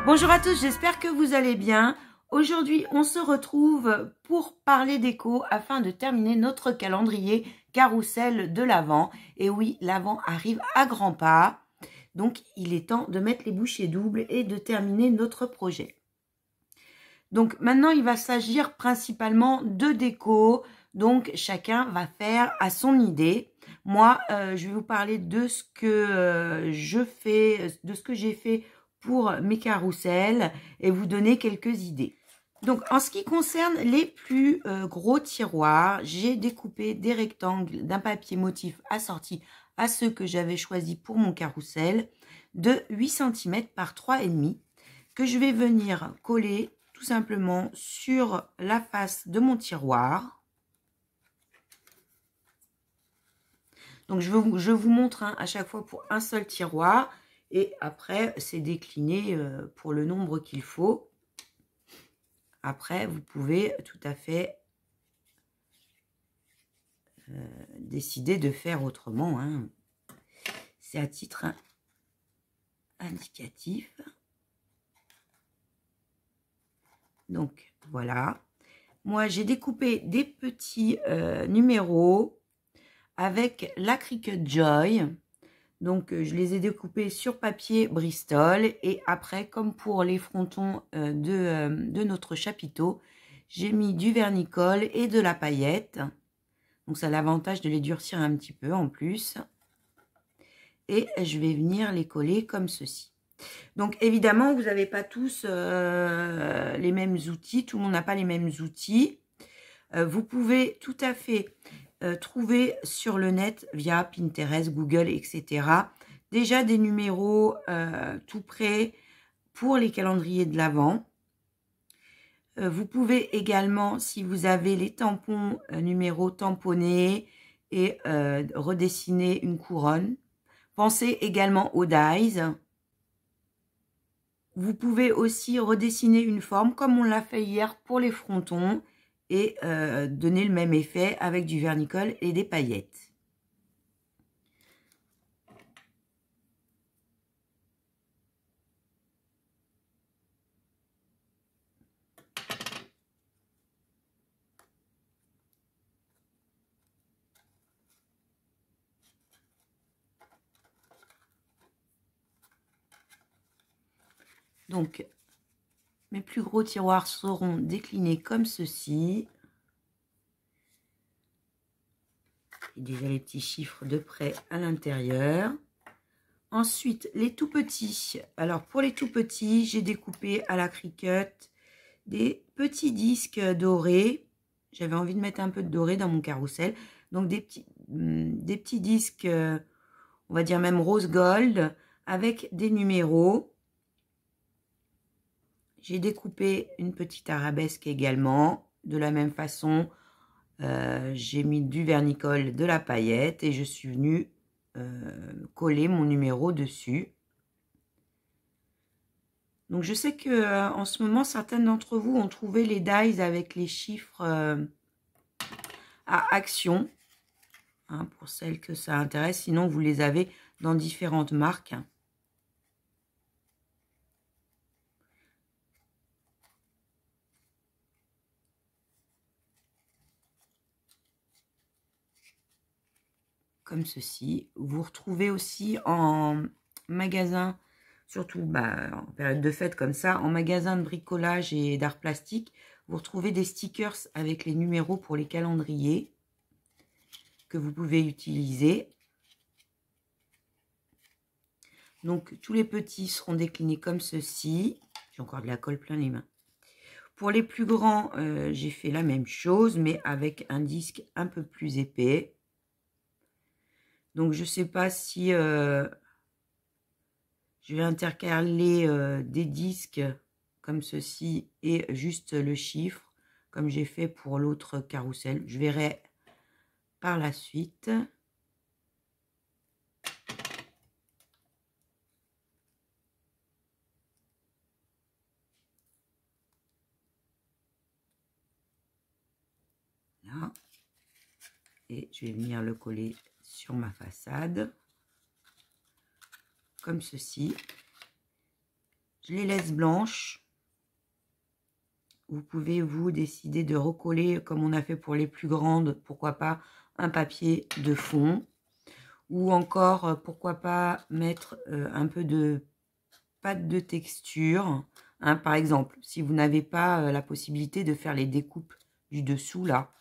Bonjour à tous, j'espère que vous allez bien. Aujourd'hui, on se retrouve pour parler déco afin de terminer notre calendrier carrousel de l'Avent. Et oui, l'Avent arrive à grands pas. Donc, il est temps de mettre les bouchées doubles et de terminer notre projet. Donc, maintenant, il va s'agir principalement de déco. Donc, chacun va faire à son idée. Moi, je vais vous parler de ce que je fais, de ce que j'ai fait pour mes carousels et vous donner quelques idées. Donc, en ce qui concerne les plus gros tiroirs, j'ai découpé des rectangles d'un papier motif assorti à ceux que j'avais choisi pour mon carrousel de 8 cm par 3,5 que je vais venir coller tout simplement sur la face de mon tiroir. Donc, je vous montre à chaque fois pour un seul tiroir. Et après, c'est décliné pour le nombre qu'il faut. Après, vous pouvez tout à fait décider de faire autrement. Hein. C'est à titre indicatif. Donc, voilà. Moi, j'ai découpé des petits numéros avec la Cricut Joy. Donc, je les ai découpés sur papier Bristol. Et après, comme pour les frontons de notre chapiteau, j'ai mis du vernicole et de la paillette. Donc, ça a l'avantage de les durcir un petit peu en plus. Et je vais venir les coller comme ceci. Donc, évidemment, vous n'avez pas tous les mêmes outils. Tout le monde n'a pas les mêmes outils. Vous pouvez tout à fait trouver sur le net via Pinterest, Google, etc. déjà des numéros tout prêts pour les calendriers de l'Avent. Vous pouvez également, si vous avez les tampons numéros tamponnés et redessiner une couronne. Pensez également aux dies. Vous pouvez aussi redessiner une forme comme on l'a fait hier pour les frontons et donner le même effet avec du vernicole et des paillettes. Donc, mes plus gros tiroirs seront déclinés comme ceci. Et déjà les petits chiffres de près à l'intérieur. Ensuite, les tout petits. Alors, pour les tout petits, j'ai découpé à la Cricut des petits disques dorés. J'avais envie de mettre un peu de doré dans mon carrousel. Donc, des petits disques, on va dire même rose gold, avec des numéros. J'ai découpé une petite arabesque également. De la même façon, j'ai mis du vernicole, de la paillette et je suis venue coller mon numéro dessus. Donc, je sais que en ce moment, certaines d'entre vous ont trouvé les dies avec les chiffres à action. Hein, pour celles que ça intéresse. Sinon, vous les avez dans différentes marques. Comme ceci. Vous retrouvez aussi en magasin, surtout en période de fête comme ça, en magasin de bricolage et d'art plastique, vous retrouvez des stickers avec les numéros pour les calendriers que vous pouvez utiliser. Donc, tous les petits seront déclinés comme ceci. J'ai encore de la colle plein les mains. Pour les plus grands, j'ai fait la même chose, mais avec un disque un peu plus épais. Donc, je ne sais pas si je vais intercaler des disques comme ceci et juste le chiffre, comme j'ai fait pour l'autre carrousel. Je verrai par la suite. Là. Et je vais venir le coller sur ma façade. Comme ceci. Je les laisse blanches. Vous pouvez vous décider de recoller comme on a fait pour les plus grandes, pourquoi pas un papier de fond. Ou encore, pourquoi pas mettre un peu de pâte de texture. Hein, par exemple, si vous n'avez pas la possibilité de faire les découpes du dessous là,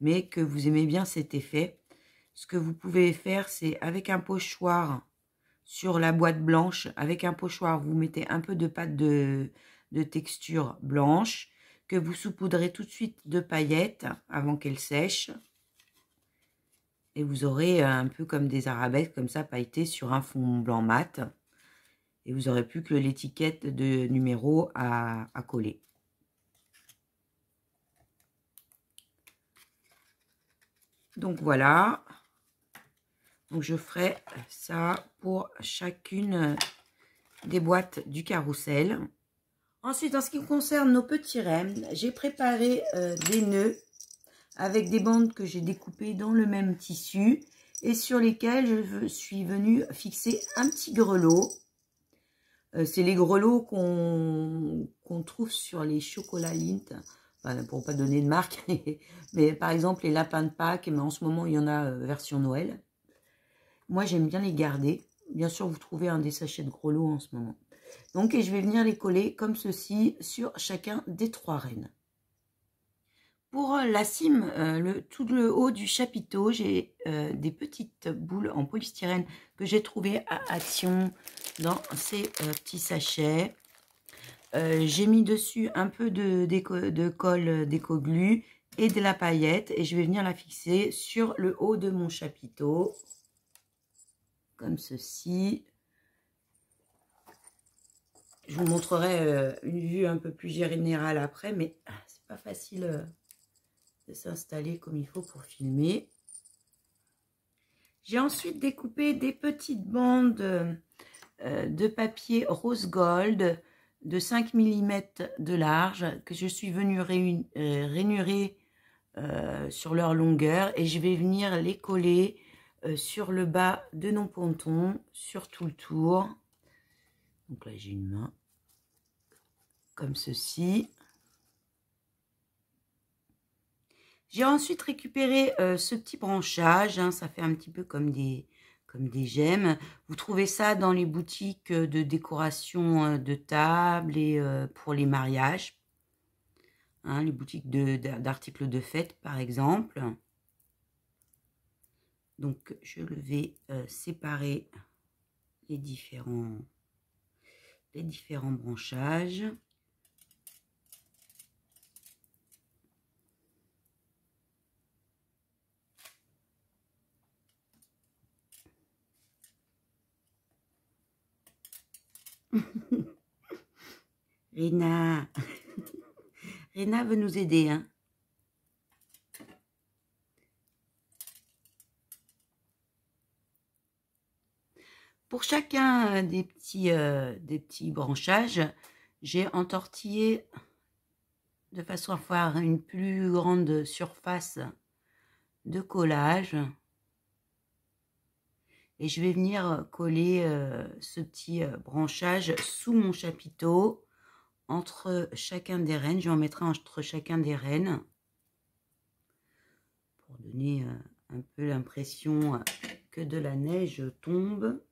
mais que vous aimez bien cet effet, ce que vous pouvez faire, c'est avec un pochoir sur la boîte blanche, avec un pochoir, vous mettez un peu de pâte de texture blanche, que vous saupoudrez tout de suite de paillettes avant qu'elles sèchent. Et vous aurez un peu comme des arabesques, comme ça, pailletés sur un fond blanc mat. Et vous aurez plus que l'étiquette de numéro à coller. Donc voilà. Donc je ferai ça pour chacune des boîtes du carrousel. Ensuite, en ce qui concerne nos petits rennes, j'ai préparé des nœuds avec des bandes que j'ai découpées dans le même tissu et sur lesquelles je suis venue fixer un petit grelot. C'est les grelots qu'on trouve sur les chocolats Lindt, enfin, pour ne pas donner de marque, mais par exemple les lapins de Pâques, mais en ce moment il y en a version Noël. Moi j'aime bien les garder. Bien sûr vous trouvez un des sachets de grelots en ce moment. Donc et je vais venir les coller comme ceci sur chacun des 3 rennes. Pour la cime, tout le haut du chapiteau, j'ai des petites boules en polystyrène que j'ai trouvées à Action dans ces petits sachets. J'ai mis dessus un peu de colle d'éco-glu et de la paillette et je vais venir la fixer sur le haut de mon chapiteau, comme ceci. Je vous montrerai une vue un peu plus générale après, mais c'est pas facile de s'installer comme il faut pour filmer. J'ai ensuite découpé des petites bandes de papier rose gold de 5 mm de large que je suis venue rainurer sur leur longueur et je vais venir les coller sur le bas de nos pontons, sur tout le tour. Donc là j'ai une main comme ceci. J'ai ensuite récupéré ce petit branchage, hein, ça fait un petit peu comme des gemmes. Vous trouvez ça dans les boutiques de décoration de table et pour les mariages. Hein, les boutiques d'articles de fête par exemple. Donc je vais séparer les différents branchages. Rina, Rina veut nous aider, hein. Pour chacun des petits branchages, j'ai entortillé de façon à avoir une plus grande surface de collage. Et je vais venir coller ce petit branchage sous mon chapiteau, entre chacun des rennes. Je vais en mettre un entre chacun des rennes, pour donner un peu l'impression que de la neige tombe.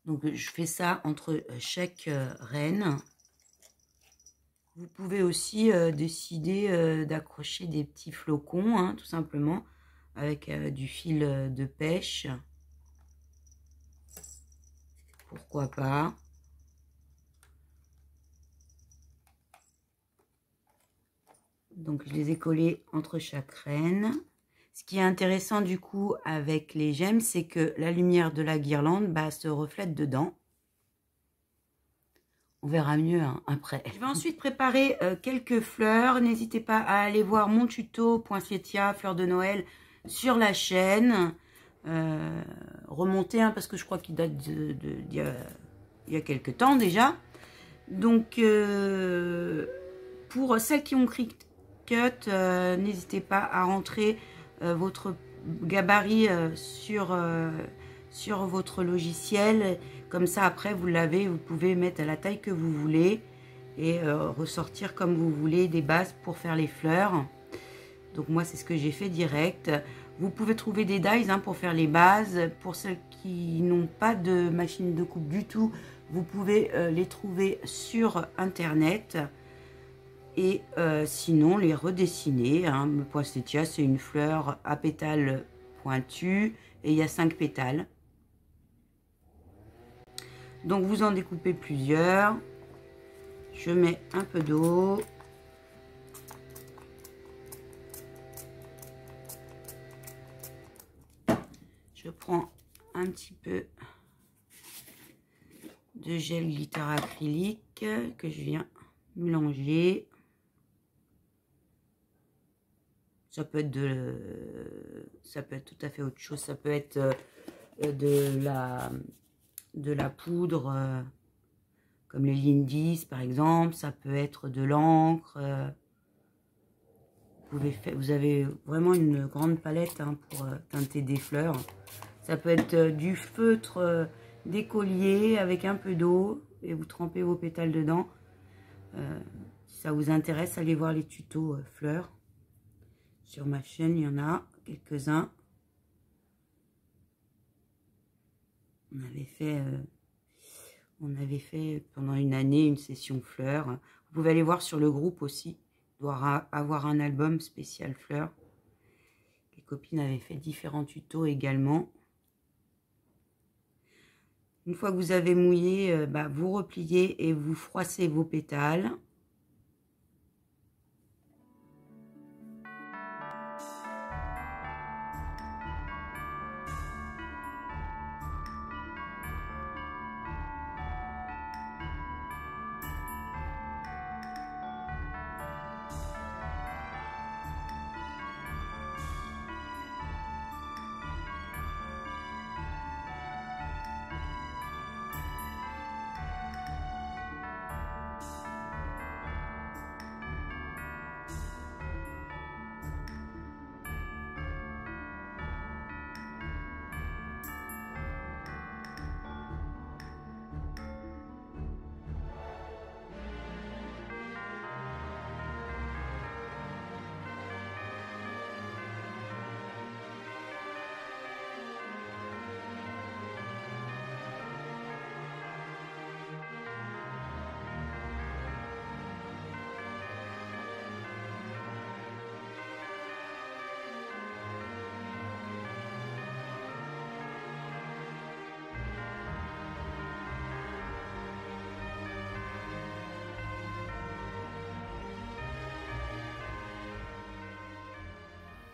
Donc je fais ça entre chaque reine. Vous pouvez aussi décider d'accrocher des petits flocons, hein, tout simplement, avec du fil de pêche. Pourquoi pas. Donc je les ai collés entre chaque reine. Ce qui est intéressant du coup avec les gemmes, c'est que la lumière de la guirlande se reflète dedans. On verra mieux hein, après. Je vais ensuite préparer quelques fleurs. N'hésitez pas à aller voir mon tuto Poinsettia, fleurs de Noël sur la chaîne. Remonter, hein, parce que je crois qu'il date il y a quelques temps déjà. Donc, pour celles qui ont Cricut, n'hésitez pas à rentrer votre gabarit sur votre logiciel. Comme ça, après, vous l'avez, vous pouvez mettre à la taille que vous voulez et ressortir comme vous voulez des bases pour faire les fleurs. Donc moi, c'est ce que j'ai fait direct. Vous pouvez trouver des dies hein, pour faire les bases. Pour celles qui n'ont pas de machine de coupe du tout, vous pouvez les trouver sur Internet. Et sinon, les redessiner. Hein. Le poinsettia, c'est une fleur à pétales pointus et il y a 5 pétales. Donc, vous en découpez plusieurs. Je mets un peu d'eau. Je prends un petit peu de gel glitter acrylique que je viens mélanger. Ça peut être tout à fait autre chose. Ça peut être de la poudre, comme les Lindis par exemple. Ça peut être de l'encre. Vous avez vraiment une grande palette hein, pour teinter des fleurs. Ça peut être du feutre d'écolier avec un peu d'eau et vous trempez vos pétales dedans. Si ça vous intéresse, allez voir les tutos fleurs. Sur ma chaîne, il y en a quelques-uns. On avait fait pendant une année une session fleurs. Vous pouvez aller voir sur le groupe aussi. Il doit avoir un album spécial fleurs. Les copines avaient fait différents tutos également. Une fois que vous avez mouillé, vous repliez et vous froissez vos pétales.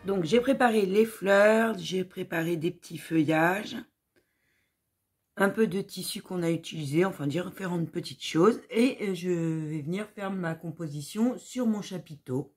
Donc, j'ai préparé les fleurs, j'ai préparé des petits feuillages, un peu de tissu qu'on a utilisé, enfin différentes petites choses. Et je vais venir faire ma composition sur mon chapiteau.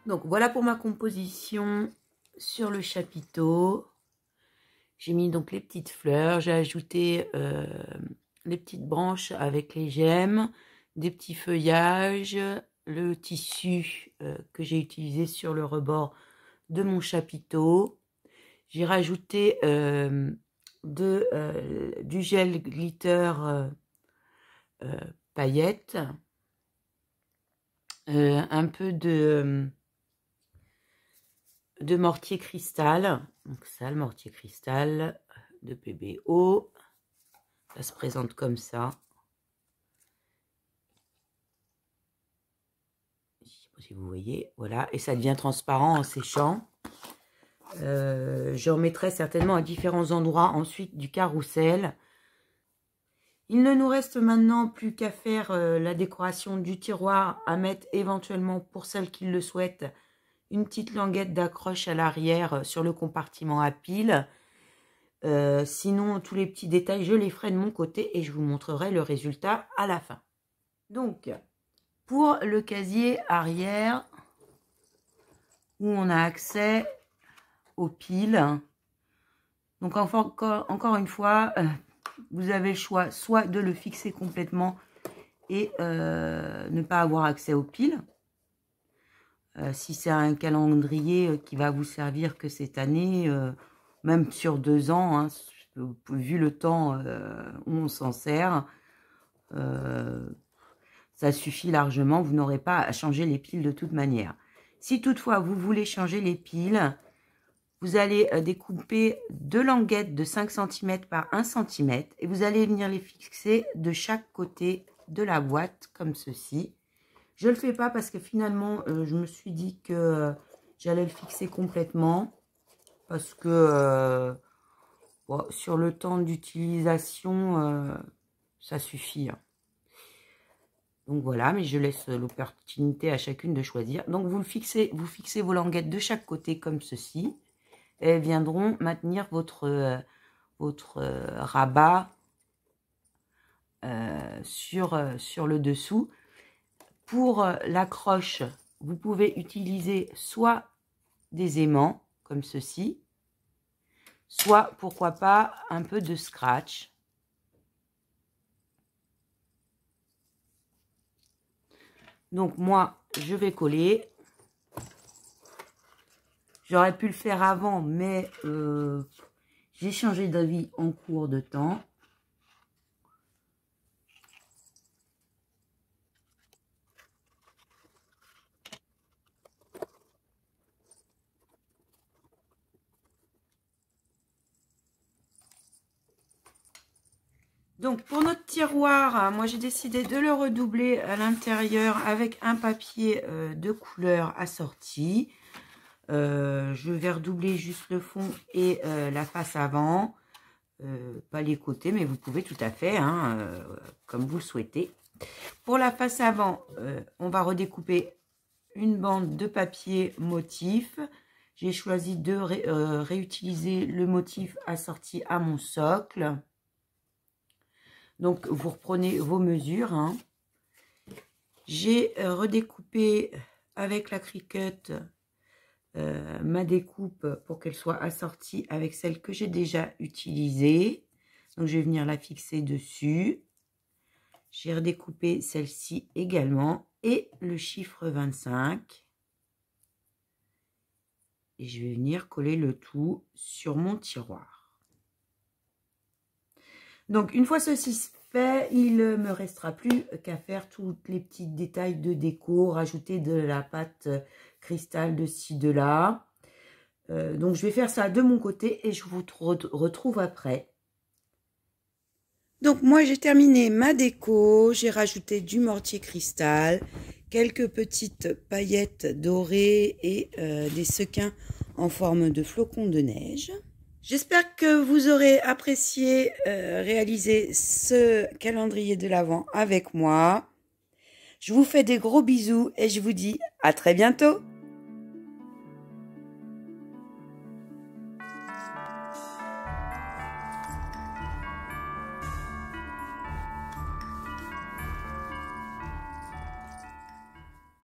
Donc voilà pour ma composition sur le chapiteau. J'ai mis donc les petites fleurs, j'ai ajouté les petites branches avec les gemmes, des petits feuillages, le tissu que j'ai utilisé sur le rebord de mon chapiteau. J'ai rajouté du gel glitter paillettes, un peu de mortier cristal. Donc ça, le mortier cristal de PBO. Ça se présente comme ça. Je ne sais pas si vous voyez. Voilà. Et ça devient transparent en séchant. Je remettrai certainement à différents endroits ensuite du carrousel. Il ne nous reste maintenant plus qu'à faire la décoration du tiroir, à mettre éventuellement, pour celles qui le souhaitent, une petite languette d'accroche à l'arrière sur le compartiment à piles. Sinon, tous les petits détails, je les ferai de mon côté et je vous montrerai le résultat à la fin. Donc, pour le casier arrière, où on a accès aux piles, donc encore une fois, vous avez le choix soit de le fixer complètement et ne pas avoir accès aux piles. Si c'est un calendrier qui va vous servir que cette année, même sur 2 ans, hein, vu le temps où on s'en sert, ça suffit largement. Vous n'aurez pas à changer les piles de toute manière. Si toutefois vous voulez changer les piles, vous allez découper 2 languettes de 5 cm par 1 cm et vous allez venir les fixer de chaque côté de la boîte comme ceci. Je ne le fais pas parce que finalement, je me suis dit que j'allais le fixer complètement parce que bon, sur le temps d'utilisation, ça suffit. Hein. Donc voilà, mais je laisse l'opportunité à chacune de choisir. Donc vous fixez vos languettes de chaque côté comme ceci. Elles viendront maintenir votre rabat sur le dessous. Pour l'accroche, vous pouvez utiliser soit des aimants, comme ceci, soit, pourquoi pas, un peu de scratch. Donc moi, je vais coller. J'aurais pu le faire avant, mais j'ai changé d'avis en cours de temps. Donc pour notre tiroir, moi j'ai décidé de le redoubler à l'intérieur avec un papier de couleur assorti. Je vais redoubler juste le fond et la face avant, pas les côtés, mais vous pouvez tout à fait, hein, comme vous le souhaitez. Pour la face avant, on va redécouper une bande de papier motif. J'ai choisi de réutiliser le motif assorti à mon socle. Donc, vous reprenez vos mesures. Hein. J'ai redécoupé avec la Cricut ma découpe pour qu'elle soit assortie avec celle que j'ai déjà utilisée. Donc, je vais venir la fixer dessus. J'ai redécoupé celle-ci également et le chiffre 25. Et je vais venir coller le tout sur mon tiroir. Donc, une fois ceci fait, il ne me restera plus qu'à faire tous les petits détails de déco, rajouter de la pâte cristal de ci, de là. Donc, je vais faire ça de mon côté et je vous retrouve après. Donc, moi, j'ai terminé ma déco. J'ai rajouté du mortier cristal, quelques petites paillettes dorées et des sequins en forme de flocons de neige. J'espère que vous aurez apprécié réaliser ce calendrier de l'Avent avec moi. Je vous fais des gros bisous et je vous dis à très bientôt.